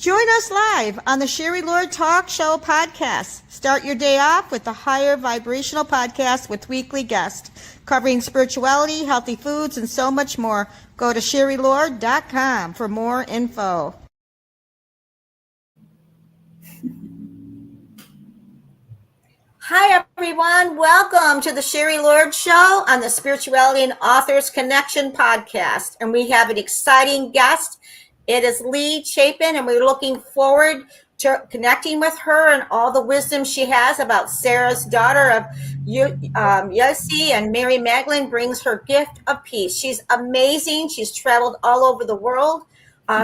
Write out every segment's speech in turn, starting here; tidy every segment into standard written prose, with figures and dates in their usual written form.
Join us live on the Sherry Lord Talk Show podcast. Start your day off with a higher vibrational podcast with weekly guests covering spirituality, healthy foods, and so much more. Go to sherrylord.com for more info. Hi, everyone. Welcome to the Sherry Lord Show on the Spirituality and Authors Connection podcast. And we have an exciting guest. It is Lee Chaplin, and we're looking forward to connecting with her and all the wisdom she has about Sarah's daughter of Yeshu, and Mary Magdalene brings her gift of peace. She's amazing. She's traveled all over the world.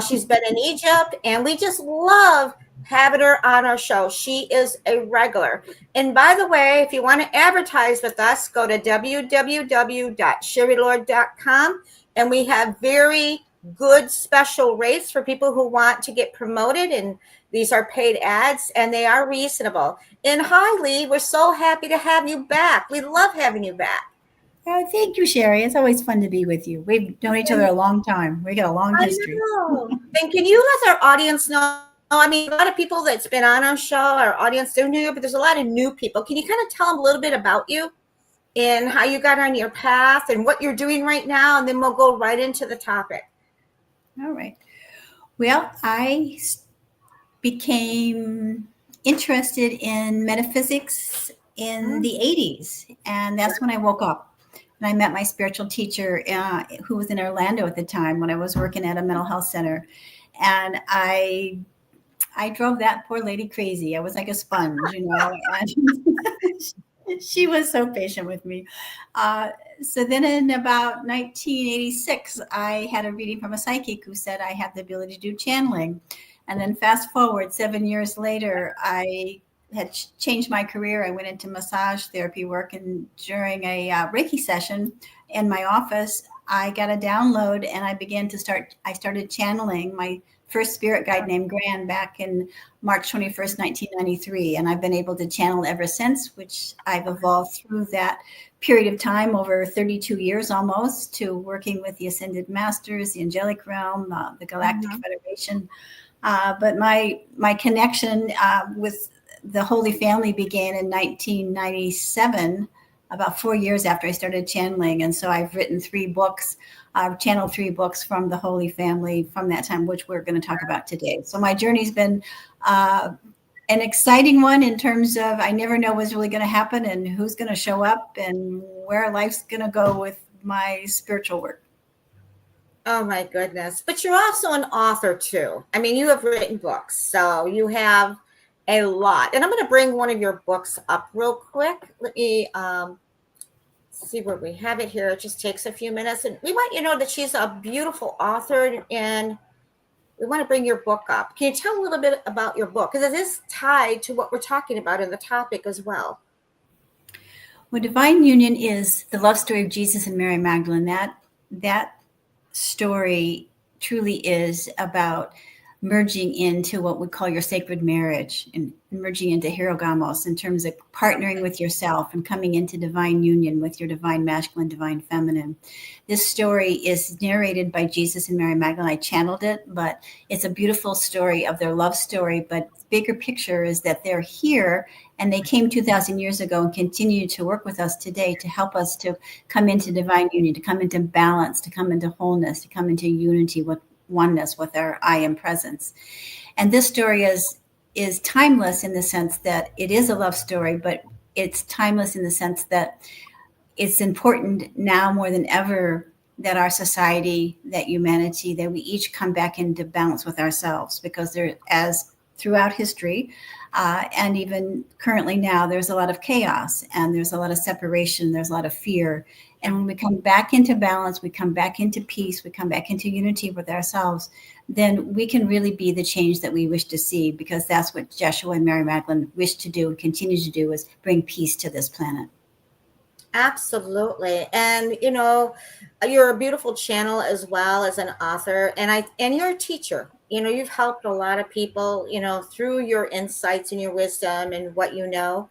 She's been in Egypt, and we just love having her on our show. She is a regular. And by the way, if you want to advertise with us, go to www.sherrylord.com, and we have very good special rates for people who want to get promoted, and these are paid ads and they are reasonable. And hi, Lee, we're so happy to have you back. We love having you back. Oh, thank you, Sherry. It's always fun to be with you. We've known each other a long time. We got a long history. I know. And can you let our audience know? I mean, a lot of people that's been on our show, our audience, they're new, but there's a lot of new people. Can you kind of tell them a little bit about you and how you got on your path and what you're doing right now? And then we'll go right into the topic. All right. Well, I became interested in metaphysics in the 80s, and that's when I woke up. And I met my spiritual teacher who was in Orlando at the time when I was working at a mental health center. And I drove that poor lady crazy. I was like a sponge, you know. And she was so patient with me. So then in about 1986, I had a reading from a psychic who said I had the ability to do channeling. And then fast forward 7 years later, I had changed my career. I went into massage therapy work, and during a Reiki session in my office, I got a download, and I started channeling my first spirit guide named Gran back in March 21st, 1993. And I've been able to channel ever since, which I've evolved through that period of time, over 32 years almost, to working with the Ascended Masters, the Angelic Realm, the Galactic Federation. But my connection with the Holy Family began in 1997, about 4 years after I started channeling. And so I've written 3 books. I've channeled 3 books from the Holy Family from that time, which we're going to talk about today. So my journey's been an exciting one in terms of I never know what's really going to happen and who's going to show up and where life's going to go with my spiritual work. Oh my goodness. But you're also an author too. I mean, you have written books, so you have a lot. And I'm going to bring one of your books up real quick. Let me see where we have it here. It just takes a few minutes. And we want you to know that she's a beautiful author, and we want to bring your book up. Can you tell a little bit about your book? Because it is tied to what we're talking about in the topic as well. Well, Divine Union is the love story of Jesus and Mary Magdalene. That story truly is about merging into what we call your sacred marriage and merging into Hirogamos in terms of partnering with yourself and coming into divine union with your divine masculine, divine feminine. This story is narrated by Jesus and Mary Magdalene. I channeled it, but it's a beautiful story of their love story. But the bigger picture is that they're here and they came 2,000 years ago and continue to work with us today to help us to come into divine union, to come into balance, to come into wholeness, to come into unity with oneness with our I am presence. And this story is timeless in the sense that it is a love story, but it's timeless in the sense that it's important now more than ever that our society, that humanity, that we each come back into balance with ourselves, because there, as throughout history, and even currently now, there's a lot of chaos and there's a lot of separation, there's a lot of fear. And when we come back into balance, we come back into peace, we come back into unity with ourselves, then we can really be the change that we wish to see, because that's what Yeshu and Mary Magdalene wish to do and continue to do, is bring peace to this planet. Absolutely. And, you know, you're a beautiful channel as well as an author, and you're a teacher. You know, you've helped a lot of people, you know, through your insights and your wisdom and what you know.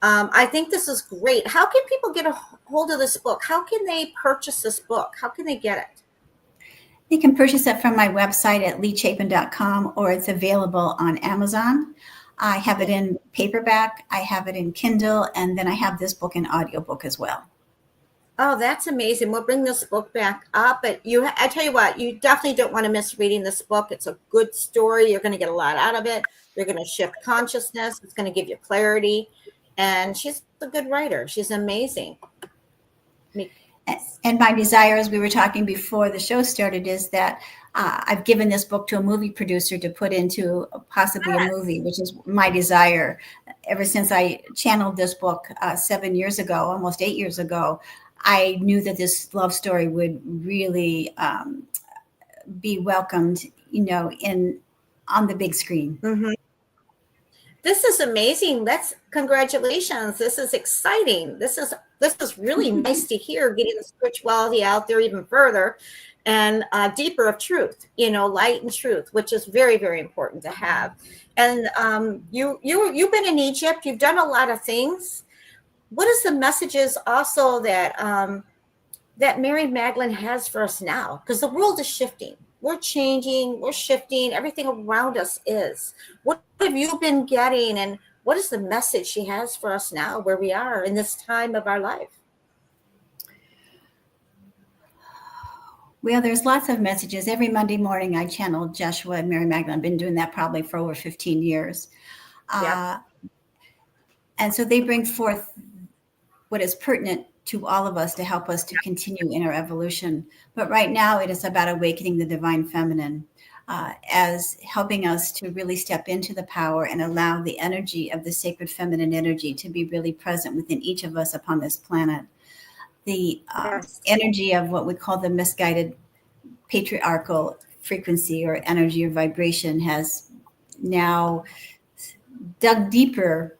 I think this is great. How can people get a hold of this book? How can they purchase this book? How can they get it? You can purchase it from my website at leachapin.com, or it's available on Amazon. I have it in paperback, I have it in Kindle, and then I have this book in audiobook as well. Oh, that's amazing. We'll bring this book back up. But I tell you what, you definitely don't want to miss reading this book. It's a good story. You're going to get a lot out of it. You're going to shift consciousness. It's going to give you clarity. And she's a good writer. She's amazing. And my desire, as we were talking before the show started, is that I've given this book to a movie producer to put into possibly a movie, which is my desire. Ever since I channeled this book 7 years ago, almost 8 years ago, I knew that this love story would really be welcomed, on the big screen. Mm-hmm. This is amazing. Congratulations. This is exciting. This is really nice to hear, getting the spirituality out there even further and deeper of truth, light and truth, which is very, very important to have. And you've been in Egypt. You've done a lot of things. What is the messages also that Mary Magdalene has for us now? Because the world is shifting. We're changing, we're shifting, everything around us is. What have you been getting, and what is the message she has for us now, where we are in this time of our life? Well, there's lots of messages. Every Monday morning I channel Joshua and Mary Magdalene. I've been doing that probably for over 15 years. Yeah. And so they bring forth what is pertinent to all of us to help us to continue in our evolution. But right now it is about awakening the divine feminine, as helping us to really step into the power and allow the energy of the sacred feminine energy to be really present within each of us upon this planet. The energy of what we call the misguided patriarchal frequency or energy or vibration has now dug deeper,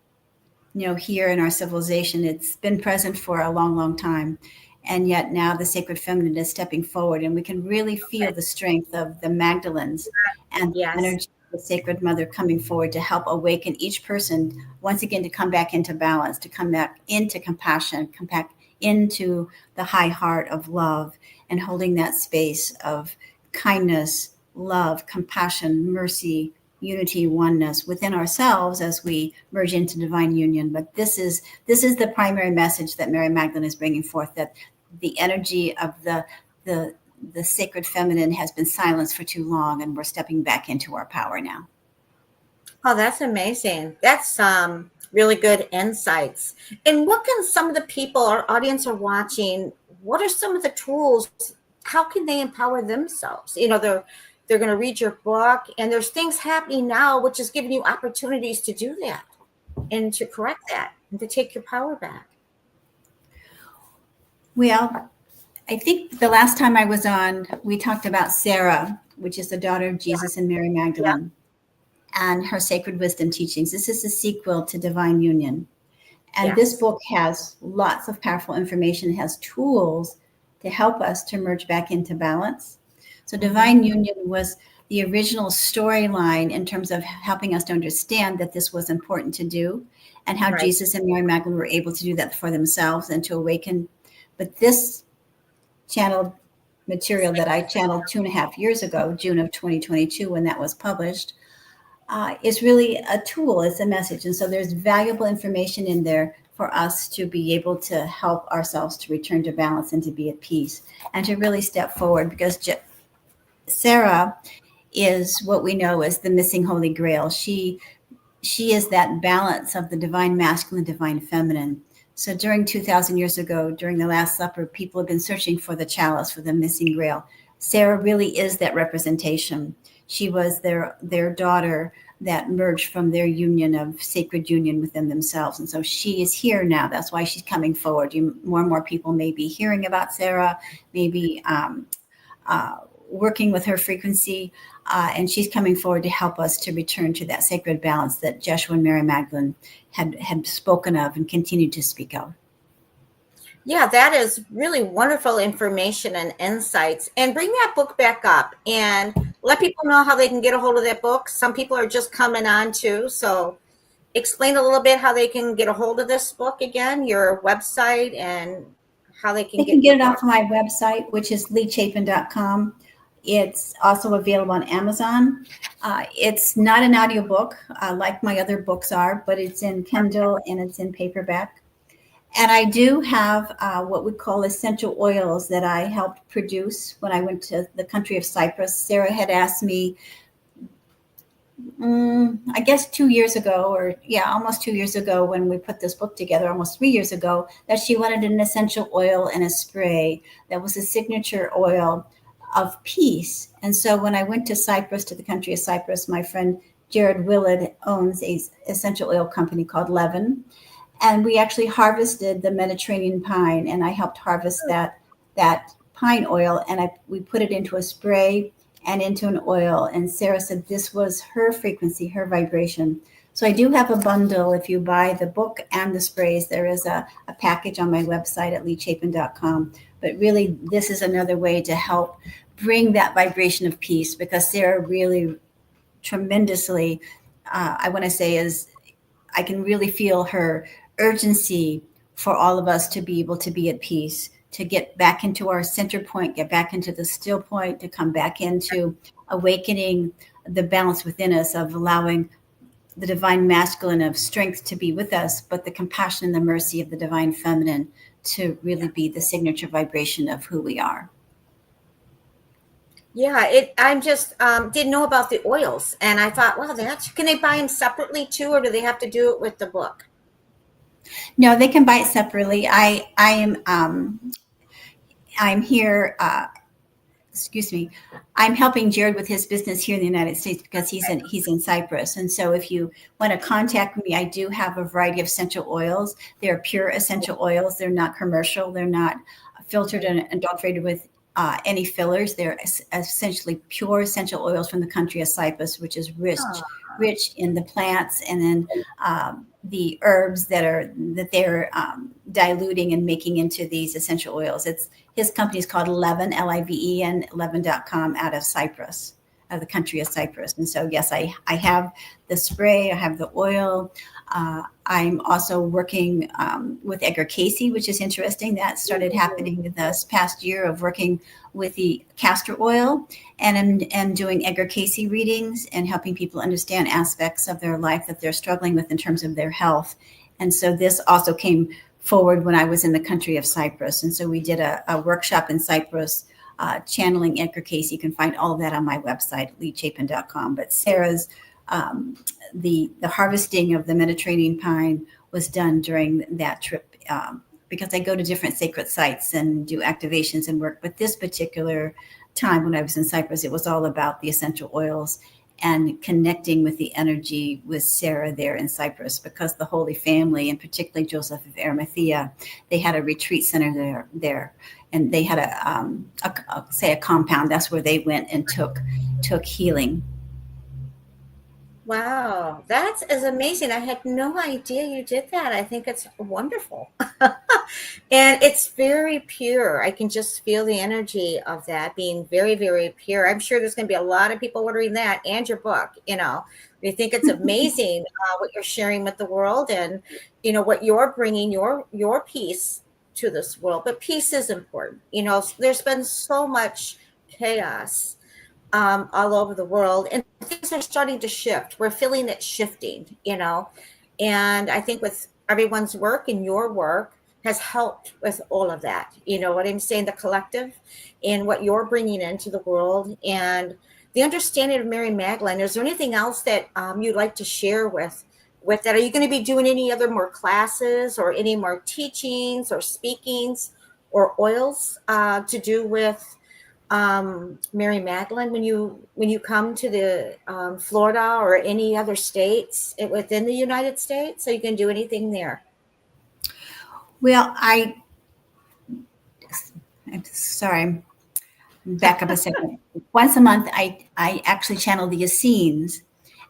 here in our civilization. It's been present for a long, long time. And yet now the sacred feminine is stepping forward, and we can really feel the strength of the Magdalenes and the energy of the Sacred Mother coming forward to help awaken each person once again to come back into balance, to come back into compassion, come back into the high heart of love, and holding that space of kindness, love, compassion, mercy, unity, oneness within ourselves as we merge into divine union. But this is the primary message that Mary Magdalene is bringing forth, that the energy of the sacred feminine has been silenced for too long, and we're stepping back into our power now. Oh, that's amazing. That's really good insights. And what can some of the people, our audience are watching, what are some of the tools? How can they empower themselves? They're going to read your book, and there's things happening now, which is giving you opportunities to do that and to correct that and to take your power back. Well, I think the last time I was on, we talked about Sarah, which is the daughter of Jesus and Mary Magdalene, and her sacred wisdom teachings. This is a sequel to Divine Union. And this book has lots of powerful information. It has tools to help us to merge back into balance. So Divine Union was the original storyline in terms of helping us to understand that this was important to do, and how Jesus and Mary Magdalene were able to do that for themselves and to awaken. But this channeled material that I channeled 2.5 years ago, June of 2022, when that was published, is really a tool, it's a message. And so there's valuable information in there for us to be able to help ourselves to return to balance and to be at peace and to really step forward, because Sarah is what we know as the missing Holy Grail. She is that balance of the divine masculine, divine feminine. So during 2,000 years ago, during the Last Supper, people have been searching for the chalice, for the missing grail. Sarah really is that representation. She was their daughter that merged from their union of sacred union within themselves. And so she is here now. That's why she's coming forward. More and more people may be hearing about Sarah, maybe working with her frequency, and she's coming forward to help us to return to that sacred balance that Yeshu and Mary Magdalene had spoken of and continued to speak of. Yeah, that is really wonderful information and insights. And bring that book back up and let people know how they can get a hold of that book. Some people are just coming on too. So explain a little bit how they can get a hold of this book again, your website, and how they can get it off my website, which is leachapin.com. It's also available on Amazon. It's not an audiobook like my other books are, but it's in Kindle and it's in paperback. And I do have what we call essential oils that I helped produce when I went to the country of Cyprus. Sarah had asked me, I guess 2 years ago, or yeah, almost 2 years ago when we put this book together, almost 3 years ago, that she wanted an essential oil and a spray that was a signature oil of peace. And so when I went to Cyprus, to the country of Cyprus, my friend Jared Willard owns a essential oil company called Levin. And we actually harvested the Mediterranean pine, and I helped harvest that pine oil, and we put it into a spray and into an oil. And Sarah said this was her frequency, her vibration. So I do have a bundle. If you buy the book and the sprays, there is a package on my website at leachapin.com. But really, this is another way to help bring that vibration of peace, because Sarah really tremendously, I want to say, is I can really feel her urgency for all of us to be able to be at peace, to get back into our center point, get back into the still point, to come back into awakening the balance within us of allowing the divine masculine of strength to be with us, but the compassion and the mercy of the divine feminine to really be the signature vibration of who we are. Yeah, I'm just didn't know about the oils, and I thought, well, can they buy them separately too, or do they have to do it with the book? No, they can buy it separately. I'm here. Excuse me. I'm helping Jared with his business here in the United States because he's in Cyprus. And so if you want to contact me, I do have a variety of essential oils. They're pure essential oils. They're not commercial. They're not filtered and adulterated with any fillers. They're essentially pure essential oils from the country of Cyprus, which is rich in the plants and then the herbs that they're diluting and making into these essential oils. His company is called Levin, Liven, Levin.com, out of Cyprus, out of the country of Cyprus. And so, yes, I have the spray, I have the oil. I'm also working with Edgar Casey, which is interesting. That started happening this past year, of working with the castor oil and doing Edgar Casey readings and helping people understand aspects of their life that they're struggling with in terms of their health. And so this also came forward when I was in the country of Cyprus. And so we did a workshop in Cyprus channeling Edgar Casey. You can find all of that on my website, leachapin.com. But Sarah's the harvesting of the Mediterranean pine was done during that trip because I go to different sacred sites and do activations and work. But this particular time when I was in Cyprus, it was all about the essential oils and connecting with the energy with Sarah there in Cyprus, because the Holy Family, and particularly Joseph of Arimathea, they had a retreat center there, and they had a compound. That's where they went and took healing. Wow, that is amazing. I had no idea you did that. I think it's wonderful. And it's very pure. I can just feel the energy of that being very, very pure. I'm sure there's going to be a lot of people ordering that and your book. We think it's amazing what you're sharing with the world, and, what you're bringing, your peace to this world. But peace is important. There's been so much chaos all over the world, and things are starting to shift. We're feeling it shifting, and I think with everyone's work and your work has helped with all of that. You know what I'm saying? The collective and what you're bringing into the world and the understanding of Mary Magdalene. Is there anything else that you'd like to share with that? Are you going to be doing any other more classes or any more teachings or speakings or oils to do with Mary Magdalene when you come to the Florida or any other states within the United States? So you can do anything there? Well, I'm sorry, back up a second. Once a month, I actually channel the Essenes.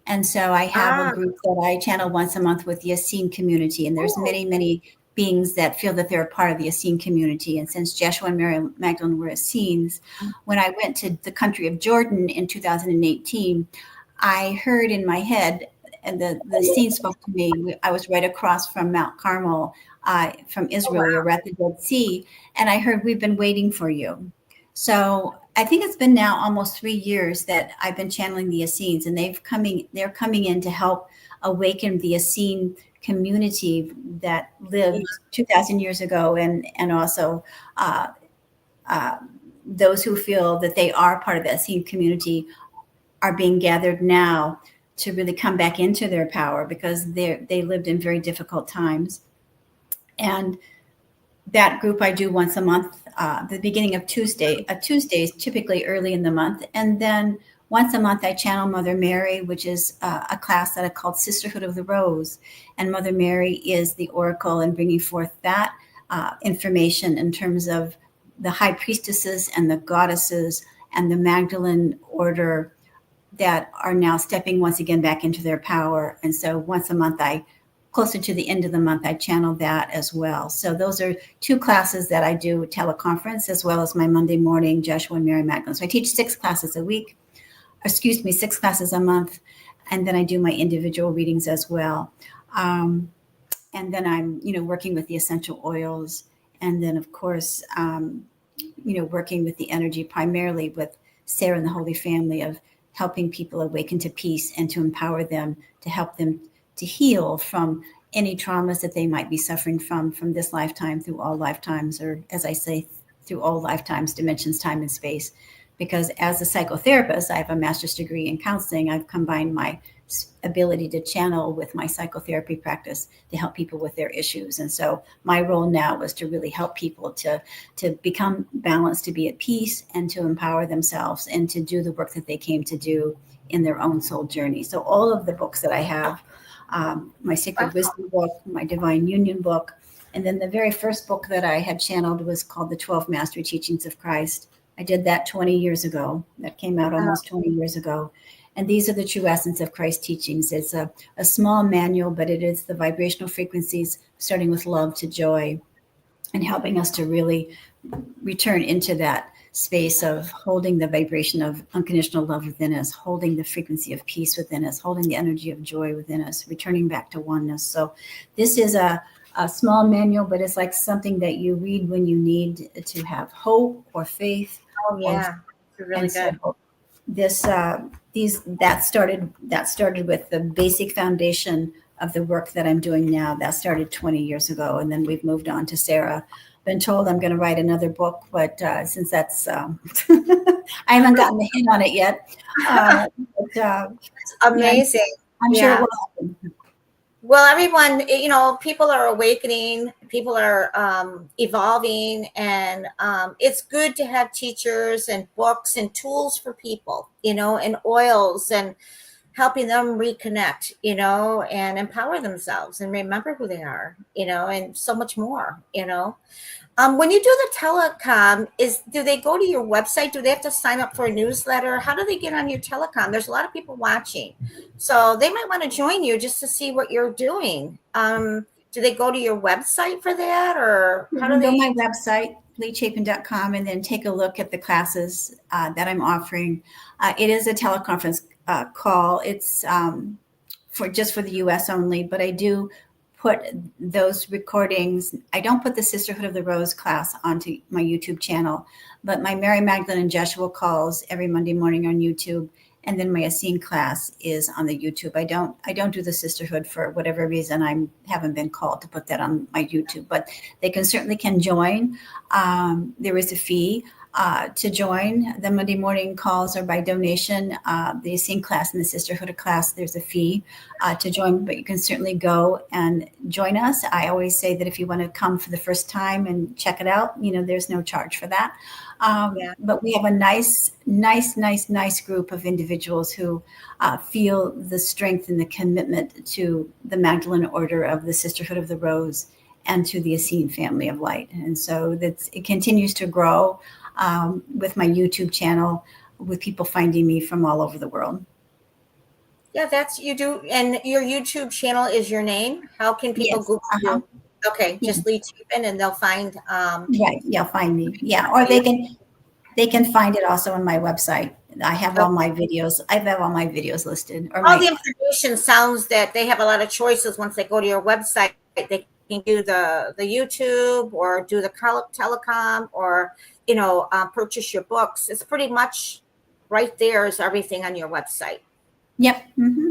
And so I have a group that I channel once a month with the Essene community. And there's many, many beings that feel that they're a part of the Essene community. And since Yeshu and Mary Magdalene were Essenes, when I went to the country of Jordan in 2018, I heard in my head, and the Essene spoke to me. I was right across from Mount Carmel from Israel. We were at the Dead Sea. And I heard, "We've been waiting for you." So I think it's been now almost 3 years that I've been channeling the Essenes, and they're coming in to help awaken the Essene community that lived 2,000 years ago, and also uh, uh, those who feel that they are part of the Essene community are being gathered now to really come back into their power, because they lived in very difficult times. And that group I do once a month, the beginning of Tuesdays, typically early in the month. And then once a month, I channel Mother Mary, which is a class that I called Sisterhood of the Rose. And Mother Mary is the oracle in bringing forth that information in terms of the high priestesses and the goddesses and the Magdalene order that are now stepping once again back into their power. And so once a month, closer to the end of the month, I channel that as well. So those are two classes that I do at teleconference, as well as my Monday morning Joshua and Mary Magdalene. So I teach 6 classes a month. And then I do my individual readings as well. And then I'm, working with the essential oils. And then, of course, working with the energy, primarily with Sarah and the Holy Family, of helping people awaken to peace and to empower them, to help them to heal from any traumas that they might be suffering from this lifetime through all lifetimes, or as I say, through all lifetimes, dimensions, time and space. Because as a psychotherapist, I have a master's degree in counseling. I've combined my ability to channel with my psychotherapy practice to help people with their issues. And so my role now is to really help people to become balanced, to be at peace, and to empower themselves, and to do the work that they came to do in their own soul journey. So all of the books that I have, my Sacred Wisdom book, my Divine Union book, and then the very first book that I had channeled was called The 12 Mastery Teachings of Christ. I did that 20 years ago. That came out almost 20 years ago. And these are the true essence of Christ's teachings. It's a small manual, but it is the vibrational frequencies, starting with love to joy, and helping us to really return into that space of holding the vibration of unconditional love within us, holding the frequency of peace within us, holding the energy of joy within us, returning back to oneness. So this is a small manual, but it's like something that you read when you need to have hope or faith. Oh yeah, it's really good. So that started with the basic foundation of the work that I'm doing now. That started 20 years ago, and then we've moved on to Sarah. Been told I'm going to write another book, but since that's I haven't gotten the hint on it yet. It's amazing. I'm sure it will happen. Well, everyone, people are awakening, people are evolving, and it's good to have teachers and books and tools for people, and oils, and helping them reconnect, and empower themselves and remember who they are, and so much more, When you do the telecom, do they go to your website? Do they have to sign up for a newsletter? How do they get on your telecom? There's a lot of people watching, so they might want to join you just to see what you're doing. Do they go to your website for that, or how do they? Go to my website, leachapin.com, and then take a look at the classes that I'm offering. It is a teleconference call. It's for the U.S. only, but I do put those recordings. I don't put the Sisterhood of the Rose class onto my YouTube channel, but my Mary Magdalene and Joshua calls every Monday morning on YouTube, and then my Essene class is on the YouTube. I don't do the Sisterhood for whatever reason. I haven't been called to put that on my YouTube, but they certainly can join. There is a fee to join. The Monday morning calls are by donation. The Essene class and the Sisterhood class, there's a fee to join, but you can certainly go and join us. I always say that if you want to come for the first time and check it out, there's no charge for that. But we have a nice group of individuals who feel the strength and the commitment to the Magdalene Order of the Sisterhood of the Rose and to the Essene family of light. And so it continues to grow with my YouTube channel, with people finding me from all over the world. Yeah, that's you do. And your YouTube channel is your name. How can people Google you? Okay, just leachapin and they'll find. Right, yeah, find me. Yeah, or they can find it also on my website. I have all my videos. I have all my videos listed. All the information sounds that they have a lot of choices once they go to your website. They You can do the YouTube or do the telecom or, purchase your books. It's pretty much right there is everything on your website. Yep.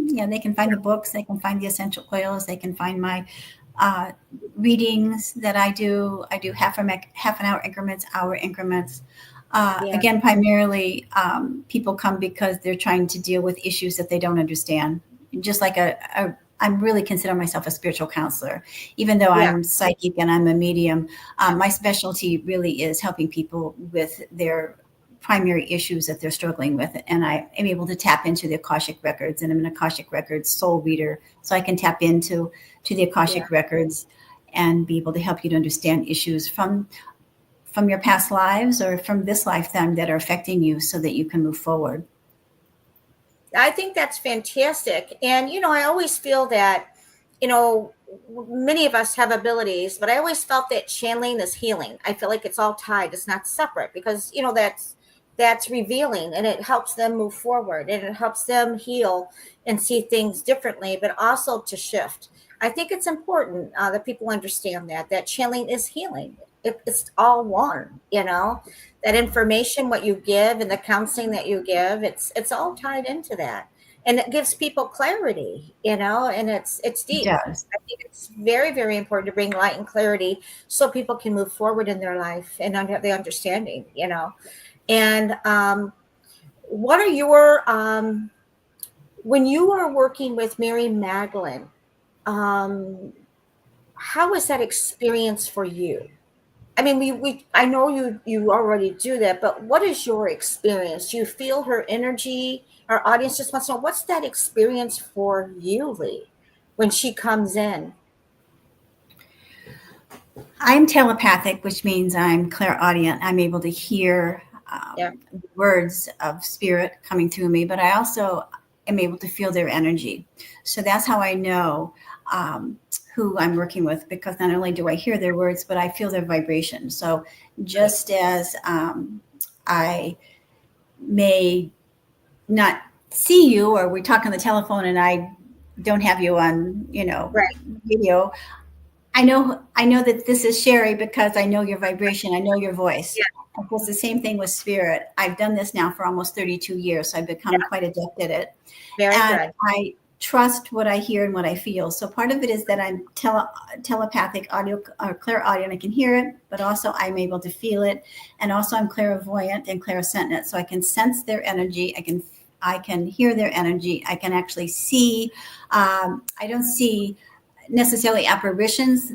Yeah, they can find the books. They can find the essential oils. They can find my readings that I do. I do half an hour increments, hour increments. Again, primarily people come because they're trying to deal with issues that they don't understand. Just like I'm really consider myself a spiritual counselor, even though I'm psychic and I'm a medium. My specialty really is helping people with their primary issues that they're struggling with. And I am able to tap into the Akashic records, and I'm an Akashic records soul reader. So I can tap into the Akashic records and be able to help you to understand issues from your past lives or from this lifetime that are affecting you so that you can move forward. I think that's fantastic. And, I always feel that, many of us have abilities, but I always felt that channeling is healing. I feel like it's all tied. It's not separate because, that's revealing, and it helps them move forward, and it helps them heal and see things differently, but also to shift. I think it's important that people understand that channeling is healing. It's all one, that information, what you give and the counseling that you give, it's all tied into that. And it gives people clarity, and it's deep. It does. I think it's very, very important to bring light and clarity so people can move forward in their life and have the understanding, And what are your, when you are working with Mary Magdalene, how was that experience for you? I mean, I know you already do that, but what is your experience? Do you feel her energy? Our audience just wants to know, what's that experience for you, Lee, when she comes in? I'm telepathic, which means I'm clairaudient. I'm able to hear words of spirit coming through me, but I also am able to feel their energy. So that's how I know who I'm working with, because not only do I hear their words, but I feel their vibration. So just as I may not see you, or we talk on the telephone and I don't have you on, video, I know that this is Sherry because I know your vibration. I know your voice. Yeah. Of course, the same thing with spirit. I've done this now for almost 32 years, so I've become quite adept at it. Very and good. I trust what I hear and what I feel. So part of it is that I'm telepathic, audio or clairaudient. I can hear it, but also I'm able to feel it, and also I'm clairvoyant and clairsentient. So I can sense their energy. I can hear their energy. I can actually see. I don't see necessarily apparitions,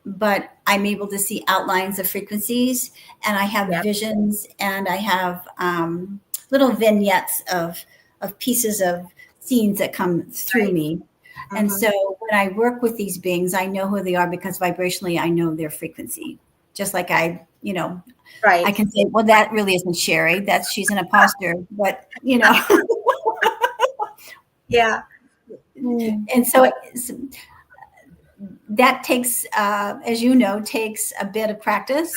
but I'm able to see outlines of frequencies, and I have visions, and I have little vignettes of pieces of scenes that come through me. And so when I work with these beings, I know who they are because vibrationally I know their frequency. Just like I can say, well, that really isn't Sherry. She's an imposter, but Yeah. And so that takes, as you know, takes a bit of practice.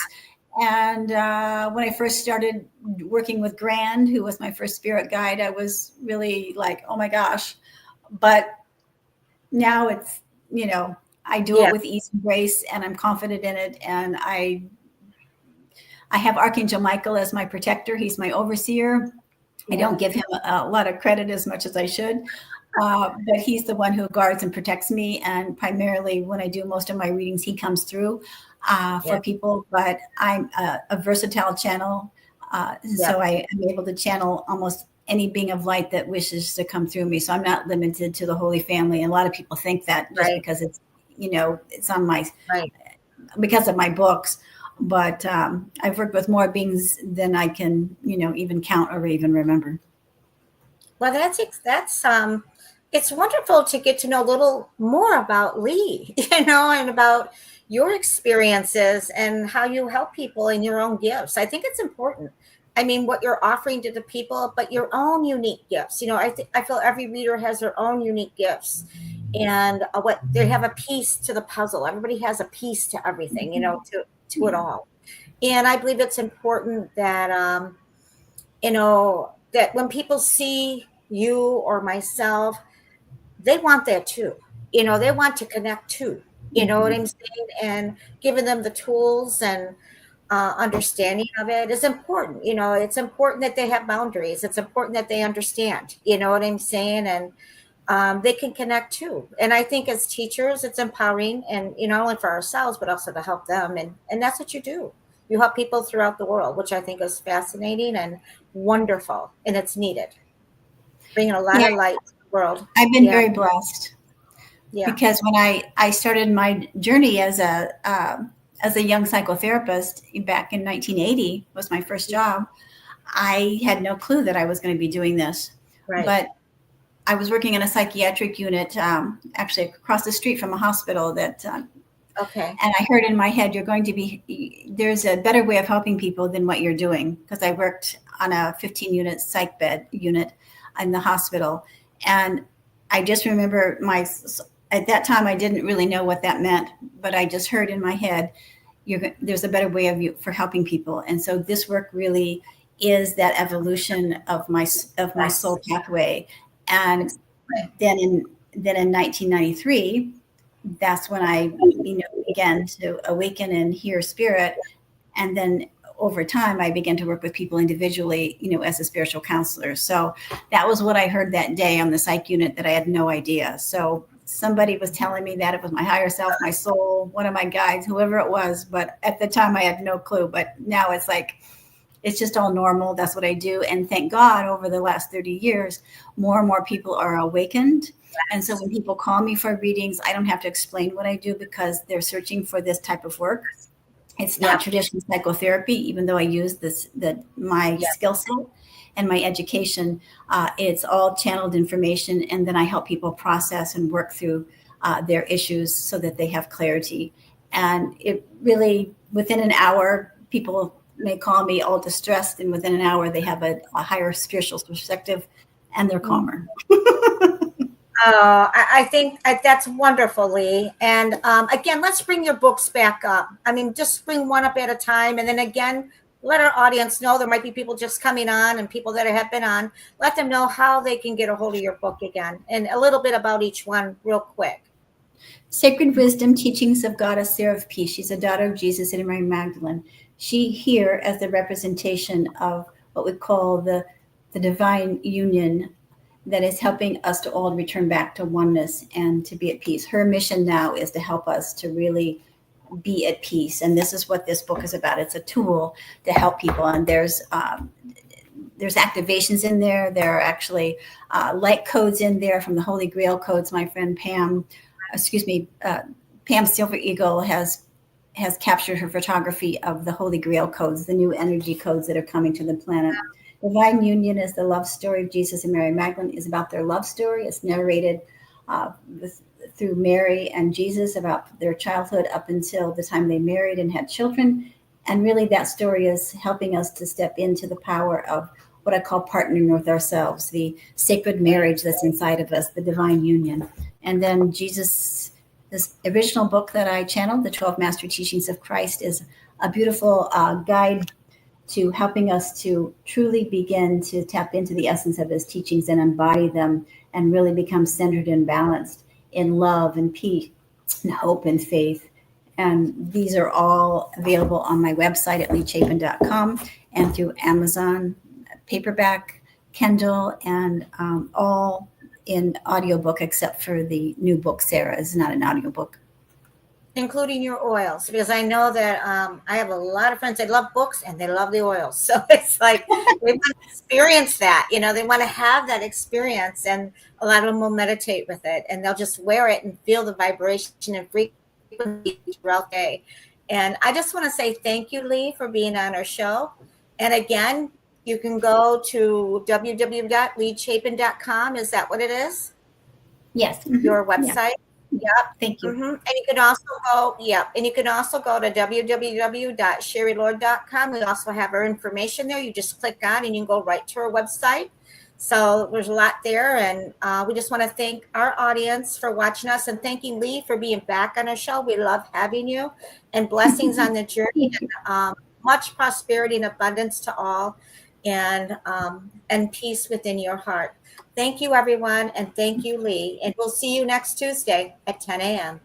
And when I first started working with Grand, who was my first spirit guide, I was really like, oh my gosh. But now it's, I do it with ease and grace, and I'm confident in it. And I have Archangel Michael as my protector. He's my overseer. I don't give him a lot of credit as much as I should. But he's the one who guards and protects me. And primarily when I do most of my readings, he comes through for people. But I'm a versatile channel. So I am able to channel almost any being of light that wishes to come through me. So I'm not limited to the Holy Family. And a lot of people think that just because it's, it's on my, because of my books. But I've worked with more beings than I can, even count or even remember. Well, that's it's wonderful to get to know a little more about Lee, and about your experiences and how you help people in your own gifts. I think it's important. I mean, what you're offering to the people, but your own unique gifts. I feel every reader has their own unique gifts, and what they have a piece to the puzzle. Everybody has a piece to everything, to it all. And I believe it's important that, that when people see you or myself, they want that too. They want to connect too. You know what I'm saying? And giving them the tools and understanding of it is important. You know, it's important that they have boundaries. It's important that they understand. You know what I'm saying? And they can connect too. And I think as teachers, it's empowering, and not only for ourselves, but also to help them. And that's what you do. You help people throughout the world, which I think is fascinating and wonderful, and it's needed. Bringing a lot Yeah, of light to the world. I've been Yeah, very blessed yeah. because when I started my journey as a young psychotherapist back in 1980 was my first job. I had no clue that I was going to be doing this, Right. but I was working in a psychiatric unit, actually across the street from a hospital Okay. and I heard in my head, there's a better way of helping people than what you're doing. Because I worked on a 15 unit psych bed unit in the hospital. And I just remember at that time, I didn't really know what that meant, but I just heard in my head, there's a better way for helping people. And so this work really is that evolution of my soul pathway. And then in 1993, that's when I began to awaken and hear spirit. And then over time, I began to work with people individually, as a spiritual counselor. So that was what I heard that day on the psych unit that I had no idea. So somebody was telling me that it was my higher self, my soul, one of my guides, whoever it was. But at the time I had no clue, but now it's like, it's just all normal. That's what I do. And thank God over the last 30 years, more and more people are awakened. And so when people call me for readings, I don't have to explain what I do because they're searching for this type of work. It's not traditional psychotherapy, even though I use my skill set and my education. It's all channeled information. And then I help people process and work through their issues so that they have clarity. And it really, within an hour, people may call me all distressed, and within an hour they have a higher spiritual perspective and they're calmer. I think that's wonderful, Lee. And again, let's bring your books back up. I mean, just bring one up at a time. And then again, let our audience know there might be people just coming on and people that have been on. Let them know how they can get a hold of your book again and a little bit about each one real quick. Sacred Wisdom, Teachings of Goddess Sarah of Peace. She's a daughter of Jesus and Mary Magdalene. She here as the representation of what we call the divine union that is helping us to all return back to oneness and to be at peace. Her mission now is to help us to really be at peace. And this is what this book is about. It's a tool to help people. And there's activations in there. There are actually light codes in there from the Holy Grail codes. My friend Pam Silver Eagle has captured her photography of the Holy Grail codes, the new energy codes that are coming to the planet. Divine Union is the love story of Jesus and Mary Magdalene. Is about their love story. It's narrated through Mary and Jesus about their childhood up until the time they married and had children. And really that story is helping us to step into the power of what I call partnering with ourselves, the sacred marriage that's inside of us, the divine union. And then Jesus, this original book that I channeled, the 12 Master Teachings of Christ, is a beautiful guide to helping us to truly begin to tap into the essence of his teachings and embody them and really become centered and balanced in love and peace and hope and faith. And these are all available on my website at leachapin.com and through Amazon, paperback, Kindle, and all in audiobook, except for the new book, Sarah, is not an audiobook. Including your oils, because I know that I have a lot of friends that love books and they love the oils. So it's like they want to experience that, they want to have that experience, and a lot of them will meditate with it and they'll just wear it and feel the vibration and frequency throughout the day. And I just want to say thank you, Lee, for being on our show. And again, you can go to www.leachapin.com. Is that what it is? Yes. Your website? Yeah. Yep. Thank you. Mm-hmm. And you can also go to www.sherrylord.com. We also have our information there. You just click on and you can go right to our website. So there's a lot there. And we just want to thank our audience for watching us, and thanking Lee for being back on our show. We love having you, and blessings on the journey, and much prosperity and abundance to all, and peace within your heart. Thank you, everyone, and thank you, Lee. And we'll see you next Tuesday at 10 a.m.